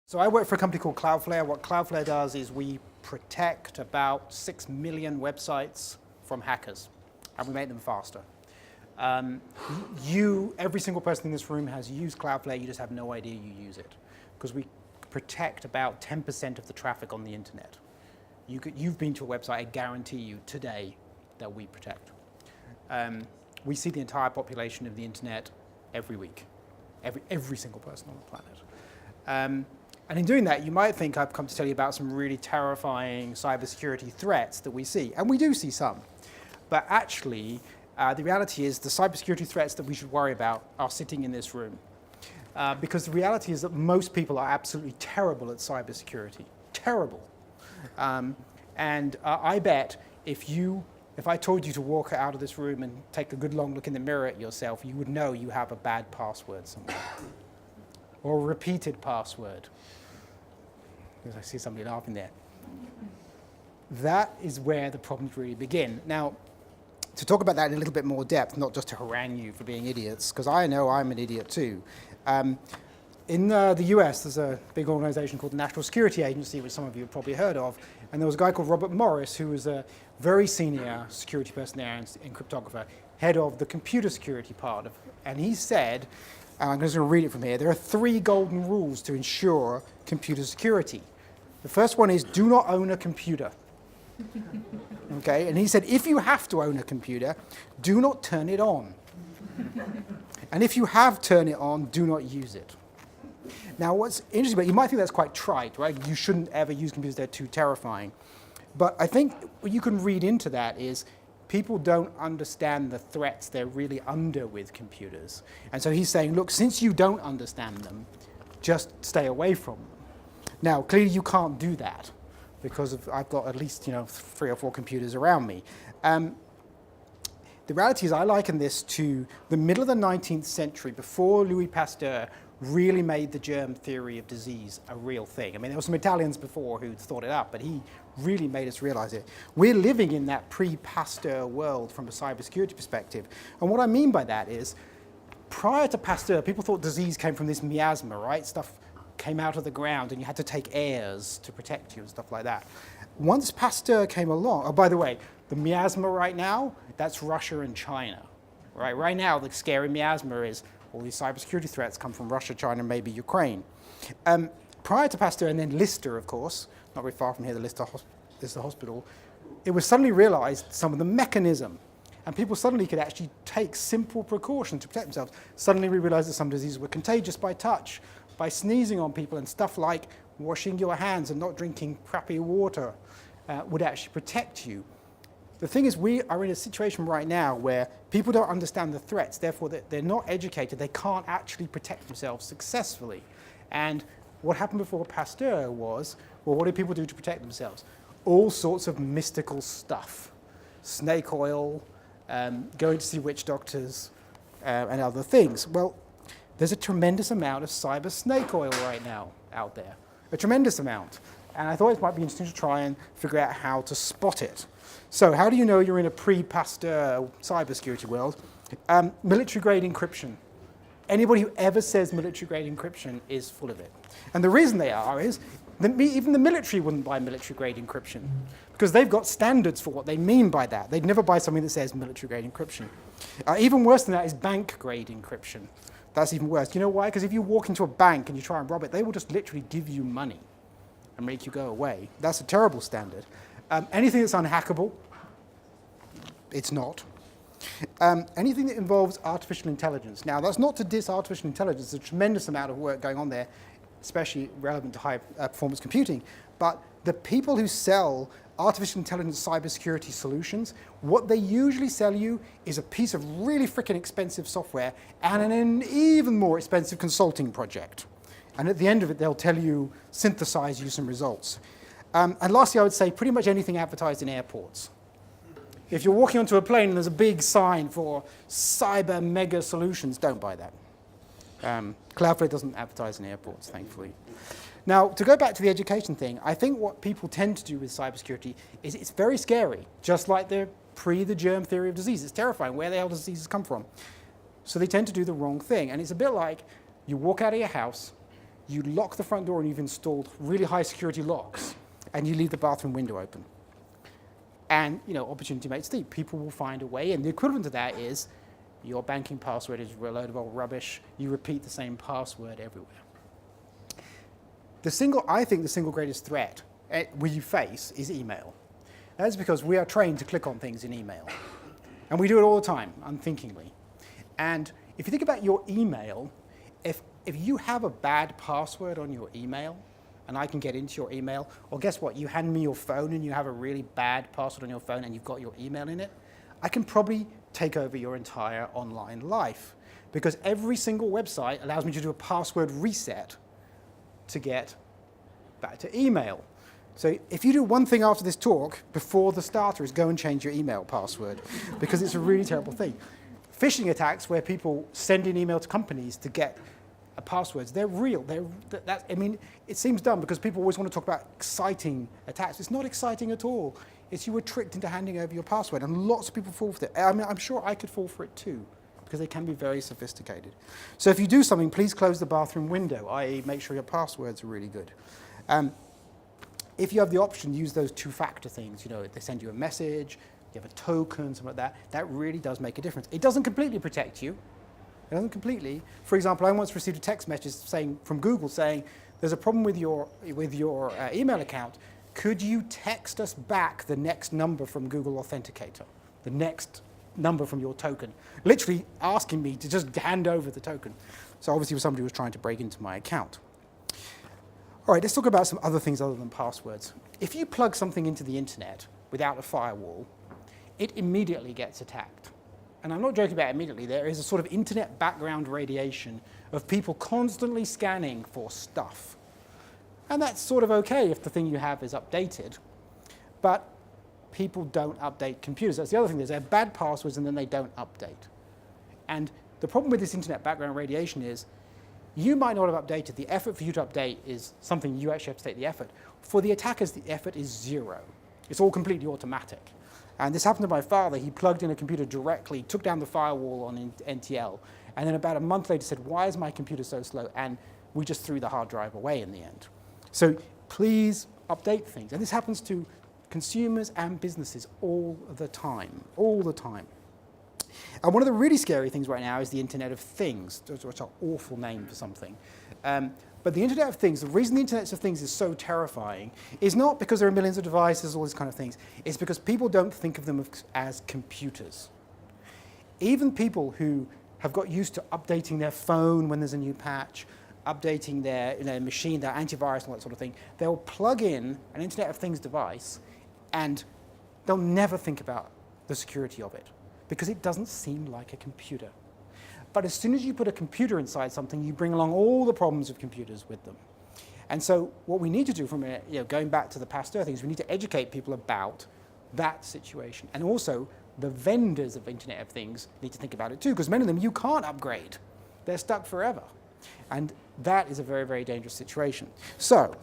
So I work for a company called Cloudflare. What Cloudflare does is we protect about 6 million websites from hackers, and we make them faster. Every single person in this room has used Cloudflare, you just have no idea you use it, because we protect about 10% of the traffic on the internet. You've been to a website, I guarantee you today that we protect. We see the entire population of the internet every week, every single person on the planet. And in doing that, you might think I've come to tell you about some really terrifying cybersecurity threats that we see, and we do see some. But actually, the reality is the cybersecurity threats that we should worry about are sitting in this room. Because the reality is that most people are absolutely terrible at cybersecurity, terrible. I bet if I told you to walk out of this room and take a good long look in the mirror at yourself, you would know you have a bad password somewhere, or a repeated password. Because I see somebody laughing there. That is where the problems really begin. Now, to talk about that in a little bit more depth, not just to harangue you for being idiots, because I know I'm an idiot too. In the US, there's a big organization called the National Security Agency, which some of you have probably heard of, and there was a guy called Robert Morris, who was a very senior security person there and cryptographer, head of the computer security part of, and he said, and I'm just going to read it from here, there are 3 golden rules to ensure computer security. The first one is do not own a computer. Okay, and he said if you have to own a computer, do not turn it on. And if you have turned it on, do not use it. Now what's interesting, but you might think that's quite trite, right? You shouldn't ever use computers, they're too terrifying. But I think what you can read into that is people don't understand the threats they're really under with computers. And so he's saying, look, since you don't understand them, just stay away from them. Now, clearly you can't do that because I've got at least 3 or 4 computers around me. The reality is I liken this to the middle of the 19th century, before Louis Pasteur really made the germ theory of disease a real thing. I mean, there were some Italians before who'd thought it up, but he really made us realize it. We're living in that pre-Pasteur world from a cybersecurity perspective. And what I mean by that is, prior to Pasteur, people thought disease came from this miasma, right? Stuff came out of the ground and you had to take airs to protect you and stuff like that. Once Pasteur came along, oh, by the way, the miasma right now, that's Russia and China, right? Right now, the scary miasma is all these cybersecurity threats come from Russia, China, maybe Ukraine. Prior to Pasteur, and then Lister, of course, not very far from here, the Lister hospital, it was suddenly realized some of the mechanism, and people suddenly could actually take simple precautions to protect themselves. Suddenly we realized that some diseases were contagious by touch, by sneezing on people, and stuff like washing your hands and not drinking crappy water would actually protect you. The thing is, we are in a situation right now where people don't understand the threats, therefore they're not educated, they can't actually protect themselves successfully. And what happened before Pasteur was, well, what did people do to protect themselves? All sorts of mystical stuff. Snake oil, going to see witch doctors, and other things. Well, there's a tremendous amount of cyber snake oil right now out there, a tremendous amount. And I thought it might be interesting to try and figure out how to spot it. So how do you know you're in a pre-Pasteur cybersecurity world? Military-grade encryption. Anybody who ever says military-grade encryption is full of it. And the reason they are is even the military wouldn't buy military-grade encryption because they've got standards for what they mean by that. They'd never buy something that says military-grade encryption. Even worse than that is bank-grade encryption. That's even worse. Do you know why? Because if you walk into a bank and you try and rob it, they will just literally give you money and make you go away. That's a terrible standard. Anything that's unhackable, it's not. Anything that involves artificial intelligence. Now, that's not to diss artificial intelligence. There's a tremendous amount of work going on there, especially relevant to high performance computing. But the people who sell artificial intelligence cybersecurity solutions, what they usually sell you is a piece of really freaking expensive software and an even more expensive consulting project. And at the end of it, they'll tell you, synthesize you some results. And lastly, I would say pretty much anything advertised in airports. If you're walking onto a plane and there's a big sign for cyber mega solutions, don't buy that. Cloudflare doesn't advertise in airports, thankfully. Now, to go back to the education thing, I think what people tend to do with cybersecurity is it's very scary, just like the germ theory of disease. It's terrifying. Where the hell does diseases come from? So they tend to do the wrong thing. And it's a bit like you walk out of your house, you lock the front door and you've installed really high security locks, and you leave the bathroom window open. And opportunity makes steep. People will find a way, and the equivalent to that is your banking password is a load of old rubbish. You repeat the same password everywhere. I think the single greatest threat we face is email. That's because we are trained to click on things in email. And we do it all the time, unthinkingly. And if you think about your email, if you have a bad password on your email, and I can get into your email, or guess what, you hand me your phone and you have a really bad password on your phone and you've got your email in it, I can probably take over your entire online life. Because every single website allows me to do a password reset to get back to email. So if you do one thing after this talk, before the starter is go and change your email password, because it's a really terrible thing. Phishing attacks where people send an email to companies to get passwords, they're real. It seems dumb because people always want to talk about exciting attacks. It's not exciting at all. It's you were tricked into handing over your password, and lots of people fall for it. I'm sure I could fall for it too, because they can be very sophisticated. So if you do something, please close the bathroom window, i.e. make sure your passwords are really good. If you have the option, use those two-factor things. They send you a message, you have a token, something like that. That really does make a difference. It doesn't completely protect you. It doesn't completely. For example, I once received a text message from Google saying, there's a problem with your email account. Could you text us back the next number from Google Authenticator, the next number from your token? Literally asking me to just hand over the token. So obviously somebody was trying to break into my account. All right, let's talk about some other things other than passwords. If you plug something into the internet without a firewall, it immediately gets attacked. And I'm not joking about immediately. There is a sort of internet background radiation of people constantly scanning for stuff. And that's sort of okay if the thing you have is updated. But people don't update computers. That's the other thing. They have bad passwords and then they don't update. And the problem with this internet background radiation is you might not have updated. The effort for you to update is something you actually have to take the effort. For the attackers, the effort is zero. It's all completely automatic. And this happened to my father. He plugged in a computer directly, took down the firewall on NTL, and then about a month later said, why is my computer so slow? And we just threw the hard drive away in the end. So please update things. And this happens to consumers and businesses all the time, all the time. And one of the really scary things right now is the Internet of Things, which is an awful name for something. But the Internet of Things, the reason the Internet of Things is so terrifying is not because there are millions of devices, all these kind of things. It's because people don't think of them as computers. Even people who have got used to updating their phone when there's a new patch, updating their machine, their antivirus, and all that sort of thing, they'll plug in an Internet of Things device and they'll never think about the security of it because it doesn't seem like a computer. But as soon as you put a computer inside something, you bring along all the problems of computers with them. And so what we need to do from going back to the Pasteur thing is we need to educate people about that situation. And also, the vendors of Internet of Things need to think about it too, because many of them you can't upgrade. They're stuck forever. And that is a very, very dangerous situation. So,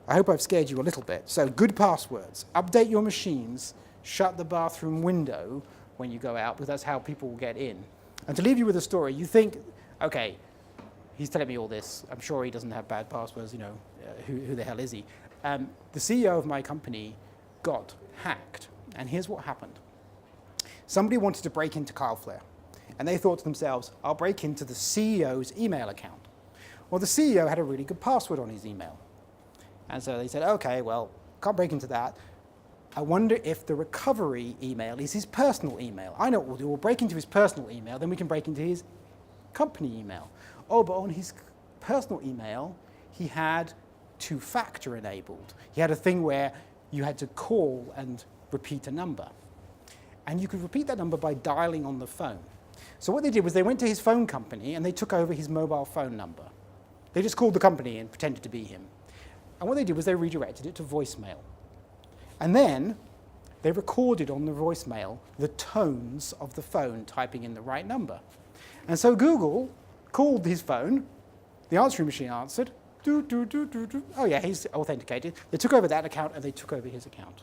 I hope I've scared you a little bit. So, good passwords. Update your machines. Shut the bathroom window when you go out, because that's how people will get in. And to leave you with a story, you think, okay, he's telling me all this. I'm sure he doesn't have bad passwords. Who the hell is he? The CEO of my company got hacked. And here's what happened. Somebody wanted to break into Cloudflare. And they thought to themselves, I'll break into the CEO's email account. Well, the CEO had a really good password on his email. And so they said, okay, well, can't break into that. I wonder if the recovery email is his personal email. I know what we'll do. We'll break into his personal email, then we can break into his company email. Oh, but on his personal email, he had two-factor enabled. He had a thing where you had to call and repeat a number. And you could repeat that number by dialing on the phone. So what they did was they went to his phone company and they took over his mobile phone number. They just called the company and pretended to be him. And what they did was they redirected it to voicemail. And then they recorded on the voicemail the tones of the phone typing in the right number. And so Google called his phone, the answering machine answered, do, do, do, do, do. Oh yeah, he's authenticated. They took over that account and they took over his account.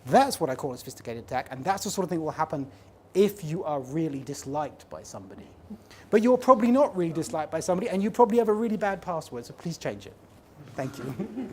That's what I call a sophisticated attack, and that's the sort of thing that will happen if you are really disliked by somebody. But you're probably not really disliked by somebody, and you probably have a really bad password, so please change it. Thank you.